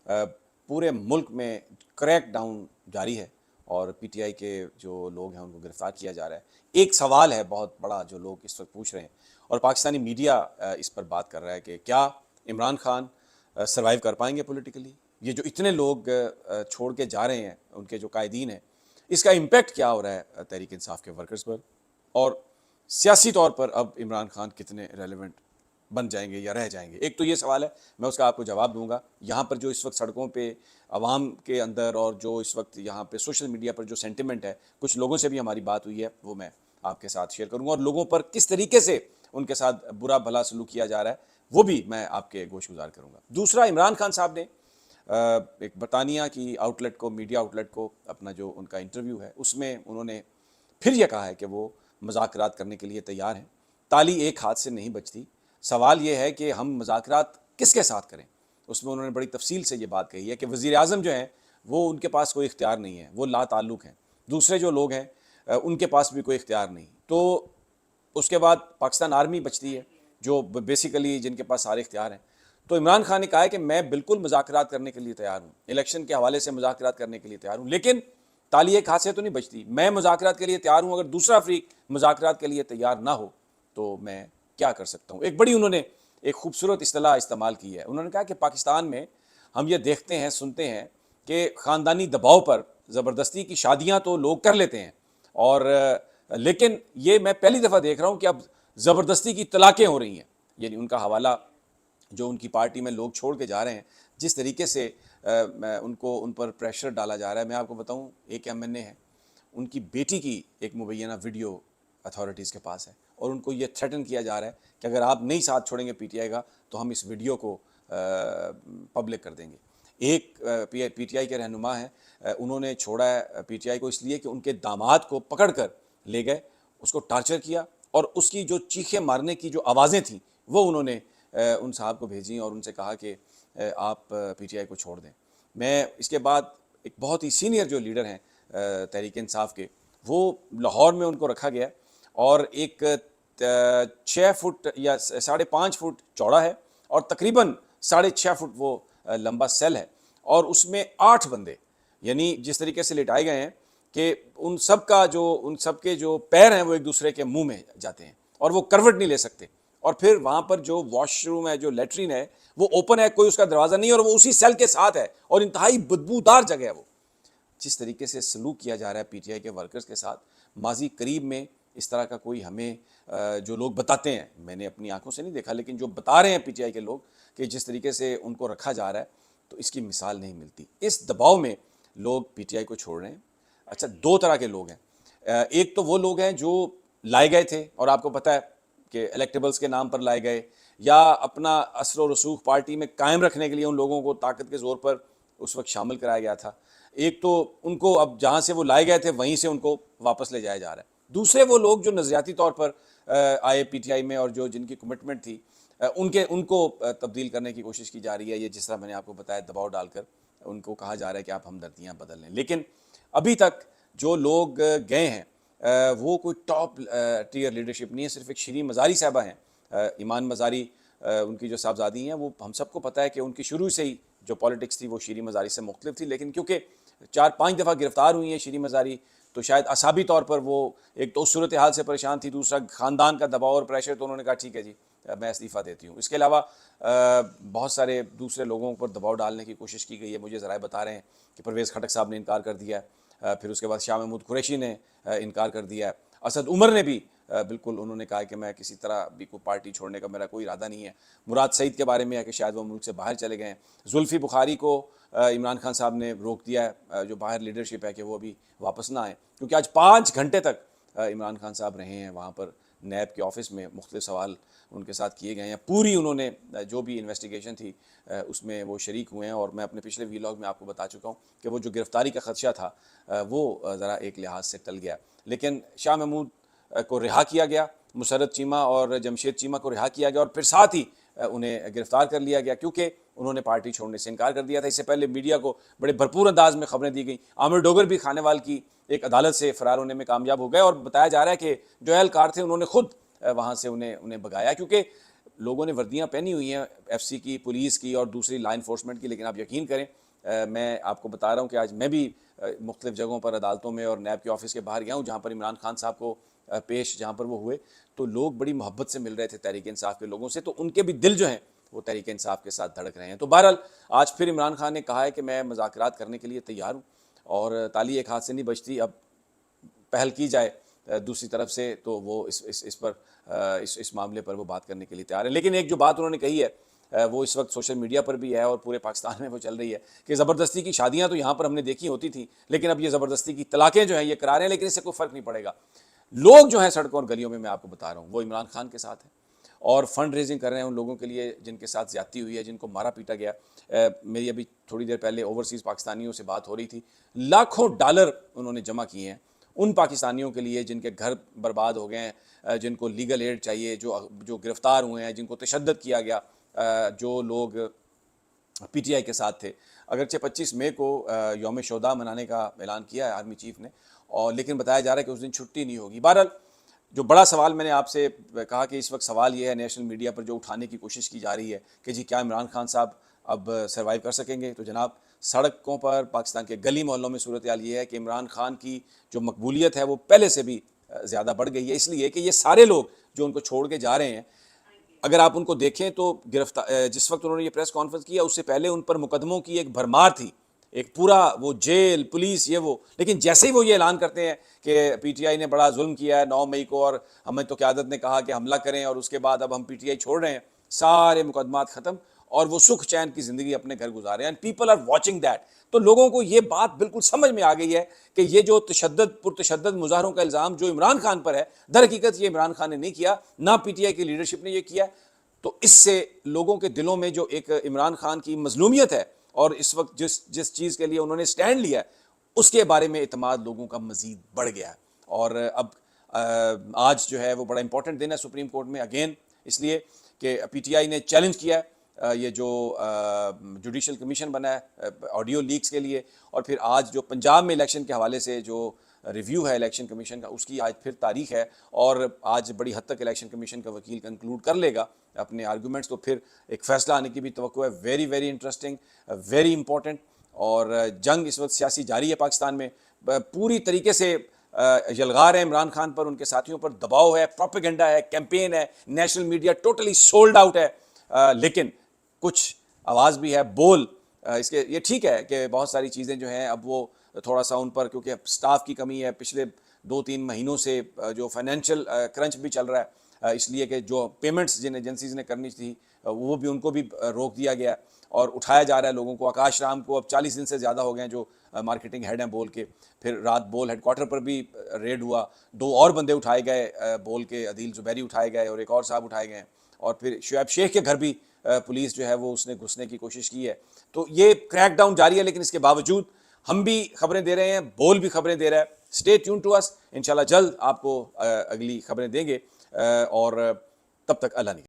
पूरे मुल्क में क्रैक डाउन जारी है और पीटीआई के जो लोग हैं उनको गिरफ्तार किया जा रहा है। एक सवाल है बहुत बड़ा जो लोग इस वक्त पूछ रहे हैं और पाकिस्तानी मीडिया इस पर बात कर रहा है कि क्या इमरान खान सर्वाइव कर पाएंगे पॉलिटिकली। ये जो इतने लोग छोड़ के जा रहे हैं, उनके जो कायदीन हैं, इसका इम्पैक्ट क्या हो रहा है तहरीक इंसाफ के वर्कर्स पर, और सियासी तौर पर अब इमरान खान कितने रेलेवेंट बन जाएंगे या रह जाएंगे। एक तो ये सवाल है, मैं उसका आपको जवाब दूंगा। यहाँ पर जो इस वक्त सड़कों पे आवाम के अंदर और जो इस वक्त यहाँ पे सोशल मीडिया पर जो सेंटिमेंट है, कुछ लोगों से भी हमारी बात हुई है, वो मैं आपके साथ शेयर करूँगा और लोगों पर किस तरीके से उनके साथ बुरा भला सलूक किया जा रहा है वो भी मैं आपके गोशगुजार करूँगा। दूसरा, इमरान खान साहब ने एक बरतानिया की आउटलेट को, मीडिया आउटलेट को, अपना जो उनका इंटरव्यू है उसमें उन्होंने फिर यह कहा है कि वो मुज़ाकरात करने के लिए तैयार हैं। ताली एक हाथ से नहीं बजती। सवाल ये है कि हम मुज़ाकरात किसके साथ करें। उसमें उन्होंने बड़ी तफसील से ये बात कही है कि वज़ीर आज़म जो हैं वो, उनके पास कोई इख्तियार नहीं है, वो ला ताल्लुक़ हैं। दूसरे जो लोग हैं उनके पास भी कोई इख्तियार नहीं। तो उसके बाद पाकिस्तान आर्मी बचती है जो बेसिकली जिनके पास सारे इख्तियार हैं। तो इमरान खान ने कहा है कि मैं बिल्कुल मुज़ाकरात करने के लिए तैयार हूँ, इलेक्शन के हवाले से मुज़ाकरात करने के लिए तैयार हूँ, लेकिन ताली एक हाथ से तो नहीं बचती। मैं मुज़ाकरात के लिए तैयार हूँ, अगर दूसरा फ्रीक मुज़ाकरात के लिए तैयार ना हो तो मैं क्या कर सकता हूँ। एक बड़ी उन्होंने एक खूबसूरत इस्तेलाह इस्तेमाल की है। उन्होंने कहा कि पाकिस्तान में हम ये देखते हैं, सुनते हैं कि ख़ानदानी दबाव पर ज़बरदस्ती की शादियाँ तो लोग कर लेते हैं, और लेकिन ये मैं पहली दफ़ा देख रहा हूँ कि अब ज़बरदस्ती की तलाक़ें हो रही हैं। यानी उनका हवाला जो उनकी पार्टी में लोग छोड़ के जा रहे हैं, जिस तरीके से उनको उन पर प्रेशर डाला जा रहा है। मैं आपको बताऊं, एक एमएनए है, उनकी बेटी की एक मुबैना वीडियो अथॉरिटीज़ के पास है और उनको ये थ्रेटन किया जा रहा है कि अगर आप नहीं साथ छोड़ेंगे पीटीआई का तो हम इस वीडियो को पब्लिक कर देंगे। एक पीटीआई के रहनुमा हैं, उन्होंने छोड़ा है पीटीआई को इसलिए कि उनके दामाद को पकड़ कर ले गए, उसको टार्चर किया और उसकी जो चीखें मारने की जो आवाज़ें थीं वो उन्होंने उन साहब को भेजी और उनसे कहा कि आप पीटीआई को छोड़ दें। मैं इसके बाद एक बहुत ही सीनियर जो लीडर हैं तहरीक इंसाफ के, वो लाहौर में उनको रखा गया और एक 6 फुट या 5.5 फुट चौड़ा है और तकरीबन 6.5 फुट वो लंबा सेल है और उसमें 8 बंदे, यानी जिस तरीके से लिटाए गए हैं कि उन सब के जो पैर हैं वो एक दूसरे के मुंह में जाते हैं और वो करवट नहीं ले सकते। और फिर वहाँ पर जो वॉशरूम है, जो लेटरिन है, वो ओपन है, कोई उसका दरवाज़ा नहीं है और वो उसी सेल के साथ है और इंतहाई बदबूदार जगह है वो। जिस तरीके से सलूक किया जा रहा है पीटीआई के वर्कर्स के साथ, माजी करीब में इस तरह का कोई हमें जो लोग बताते हैं, मैंने अपनी आंखों से नहीं देखा, लेकिन जो बता रहे हैं पीटीआई के लोग कि जिस तरीके से उनको रखा जा रहा है, तो इसकी मिसाल नहीं मिलती। इस दबाव में लोग पीटीआई को छोड़ रहे हैं। अच्छा, 2 तरह के लोग हैं। एक तो वो लोग हैं जो लाए गए थे और आपको पता है कि इलेक्टेबल्स के नाम पर लाए गए या अपना असर व रसूख पार्टी में कायम रखने के लिए उन लोगों को ताकत के ज़ोर पर उस वक्त शामिल कराया गया था। एक तो उनको अब जहाँ से वो लाए गए थे वहीं से उनको वापस ले जाया जा रहा है। दूसरे वो लोग जो नज़रियाती तौर पर आए पीटीआई में और जो जिनकी कमिटमेंट थी, उनको तब्दील करने की कोशिश की जा रही है। ये जिस तरह मैंने आपको बताया, दबाव डालकर उनको कहा जा रहा है कि आप हमदर्दियाँ बदल लें। लेकिन अभी तक जो लोग गए हैं वो कोई टॉप टियर लीडरशिप नहीं है। सिर्फ एक शीरीन मज़ारी साहबा हैं, ईमान मज़ारी, उनकी जो साहबजादी हैं, वो हम सबको पता है कि उनकी शुरू से ही जो पॉलिटिक्स थी वो शीरीन मज़ारी से मुख्तलिफ थी, लेकिन क्योंकि 4-5 दफ़ा गिरफ्तार हुई हैं शीरीन मज़ारी, तो शायद असाबी तौर पर वो एक तो उस सूरत हाल से परेशान थी, दूसरा ख़ानदान का दबाव और प्रेशर, तो उन्होंने कहा ठीक है जी, मैं इस्तीफ़ा देती हूँ। इसके अलावा बहुत सारे दूसरे लोगों पर दबाव डालने की कोशिश की गई है। मुझे ज़राए बता रहे हैं कि परवेज़ खटक साहब ने इनकार कर दिया है, फिर उसके बाद शाह महमूद कुरैशी ने इनकार कर दिया है, असद उमर ने भी बिल्कुल उन्होंने कहा कि मैं किसी तरह भी कोई पार्टी छोड़ने का मेरा कोई इरादा नहीं है। मुराद सईद के बारे में है कि शायद वो मुल्क से बाहर चले गए हैं। जुल्फ़ी बुखारी को इमरान खान साहब ने रोक दिया है, जो बाहर लीडरशिप है, कि वो अभी वापस ना आए, क्योंकि आज 5 घंटे तक इमरान खान साहब रहे हैं वहाँ पर नैब के ऑफिस में। मुख्तलिफ सवाल उनके साथ किए गए हैं, पूरी उन्होंने जो भी इन्वेस्टिगेशन थी उसमें वो शरीक हुए हैं। और मैं अपने पिछले वीलॉग में आपको बता चुका हूँ कि वो जो गिरफ्तारी का खदशा था वो ज़रा एक लिहाज से टल गया। लेकिन शाह महमूद को रिहा किया गया, मुसर्रत चीमा और जमशेद चीमा को रिहा किया गया और फिर साथ ही उन्हें गिरफ्तार कर लिया गया, क्योंकि उन्होंने पार्टी छोड़ने से इनकार कर दिया था। इससे पहले मीडिया को बड़े भरपूर अंदाज में खबरें दी गई। आमिर डोगर भी खानेवाल की एक अदालत से फ़रार होने में कामयाब हो गए और बताया जा रहा है कि जो एहलकार थे उन्होंने खुद वहाँ से उन्हें भगाया, क्योंकि लोगों ने वर्दियां पहनी हुई हैं एफसी की, पुलिस की और दूसरी लॉ इन्फोर्समेंट की, लेकिन आप यकीन करें मैं आपको बता रहा हूं कि आज मैं भी मुख्तलिफ जगहों पर अदालतों में और नैब के ऑफिस के बाहर गया हूं जहां पर इमरान खान साहब को पेश जहां पर वो हुए, तो लोग बड़ी मोहब्बत से मिल रहे थे तहरीक इंसाफ के लोगों से, तो उनके भी दिल जो हैं वो तहरीक इंसाफ के साथ धड़क रहे हैं। तो बहरहाल आज फिर इमरान खान ने कहा है कि मैं मुज़ाकरात करने के लिए तैयार हूँ और ताली एक हाथ से नहीं बजती, अब पहल की जाए दूसरी तरफ से तो वो इस पर इस मामले पर वो बात करने के लिए तैयार है। लेकिन एक जो बात उन्होंने कही है वो इस वक्त सोशल मीडिया पर भी है और पूरे पाकिस्तान में वो चल रही है कि ज़बरदस्ती की शादियां तो यहाँ पर हमने देखी होती थी, लेकिन अब ये ज़बरदस्ती की तलाक़ें जो हैं ये करा रहे हैं, लेकिन इससे कोई फ़र्क नहीं पड़ेगा। लोग जो हैं सड़कों और गलियों में, मैं आपको बता रहा हूँ, वो इमरान खान के साथ हैं और फंड रेजिंग कर रहे हैं उन लोगों के लिए जिनके साथ ज़्यादती हुई है, जिनको मारा पीटा गया। मेरी अभी थोड़ी देर पहले ओवरसीज़ पाकिस्तानियों से बात हो रही थी, लाखों डॉलर उन्होंने जमा किए हैं उन पाकिस्तानियों के लिए जिनके घर बर्बाद हो गए हैं, जिनको लीगल एड चाहिए, जो गिरफ़्तार हुए हैं, जिनको तशद्दुद किया गया, जो लोग पीटीआई के साथ थे। अगरचे 25 मई को यौम शोदा मनाने का ऐलान किया है आर्मी चीफ ने, और लेकिन बताया जा रहा है कि उस दिन छुट्टी नहीं होगी। बहरहाल जो बड़ा सवाल मैंने आपसे कहा कि इस वक्त सवाल ये है नेशनल मीडिया पर जो उठाने की कोशिश की जा रही है कि जी क्या इमरान खान साहब अब सर्वाइव कर सकेंगे, तो जनाब सड़कों पर पाकिस्तान के गली मोहल्लों में सूरत हाल ये है कि इमरान खान की जो मकबूलियत है वो पहले से भी ज़्यादा बढ़ गई है, इसलिए कि ये सारे लोग जो उनको छोड़ के जा रहे हैं, अगर आप उनको देखें तो गिरफ्तार जिस वक्त उन्होंने ये प्रेस कॉन्फ्रेंस किया उससे पहले उन पर मुकदमों की एक भरमार थी, एक पूरा वो जेल पुलिस ये वो, लेकिन जैसे ही वो ये ऐलान करते हैं कि पीटीआई ने बड़ा जुल्म किया है 9 मई को और हमें तो क़यादत ने कहा कि हमला करें और उसके बाद अब हम पीटीआई छोड़ रहे हैं, सारे मुकदमात ख़त्म और वो सुख चैन की ज़िंदगी अपने घर गुजारे हैं। And people are watching that. तो लोगों को ये बात बिल्कुल समझ में आ गई है कि ये जो पुरतशद्दद मुजाहरों का इल्ज़ाम जो इमरान खान पर है, दर हकीकत ये इमरान खान ने नहीं किया, ना पीटीआई की लीडरशिप ने ये किया। तो इससे लोगों के दिलों में जो एक इमरान खान की मजलूमियत है और इस वक्त जिस चीज़ के लिए उन्होंने स्टैंड लिया है उसके बारे में एतमाद लोगों का मजीद बढ़ गया है। और अब आज जो है वो बड़ा इंपॉर्टेंट दिन है सुप्रीम कोर्ट में अगेन, इसलिए कि पीटीआई ने चैलेंज किया है ये जो जुडिशल कमीशन बना है ऑडियो लीक्स के लिए, और फिर आज जो पंजाब में इलेक्शन के हवाले से जो रिव्यू है इलेक्शन कमीशन का उसकी आज फिर तारीख है और आज बड़ी हद तक इलेक्शन कमीशन का वकील कंक्लूड कर लेगा अपने आर्गूमेंट्स, तो फिर एक फ़ैसला आने की भी तवक्को है। Very very interesting, very important. और जंग इस वक्त सियासी जारी है पाकिस्तान में, पूरी तरीके से यलगार है इमरान खान पर, उनके साथियों पर दबाव है, प्रोपेगेंडा है, कैंपेन है, national media totally sold out है। लेकिन कुछ आवाज़ भी है, बोल इसके ये ठीक है कि बहुत सारी चीज़ें जो हैं अब वो थोड़ा सा उन पर, क्योंकि स्टाफ की कमी है, पिछले 2-3 महीनों से जो फाइनेंशियल क्रंच भी चल रहा है, इसलिए कि जो पेमेंट्स जिन एजेंसीज़ ने करनी थी वो भी उनको भी रोक दिया गया और उठाया जा रहा है लोगों को। आकाश राम को अब 40 दिन से ज़्यादा हो गए हैं जो मार्केटिंग हेड हैं बोल के, फिर रात बोल हेडक्वार्टर पर भी रेड हुआ, 2 और बंदे उठाए गए बोल के, अदील जुबैरी उठाए गए और एक और साहब उठाए गए, और फिर शुएब शेख के घर भी पुलिस जो है वो उसने घुसने की कोशिश की है। तो ये क्रैकडाउन जारी है, लेकिन इसके बावजूद हम भी खबरें दे रहे हैं, बोल भी खबरें दे रहा है। स्टे ट्यून टू अस, इंशाल्लाह जल्द आपको अगली खबरें देंगे और तब तक अल्लाह ने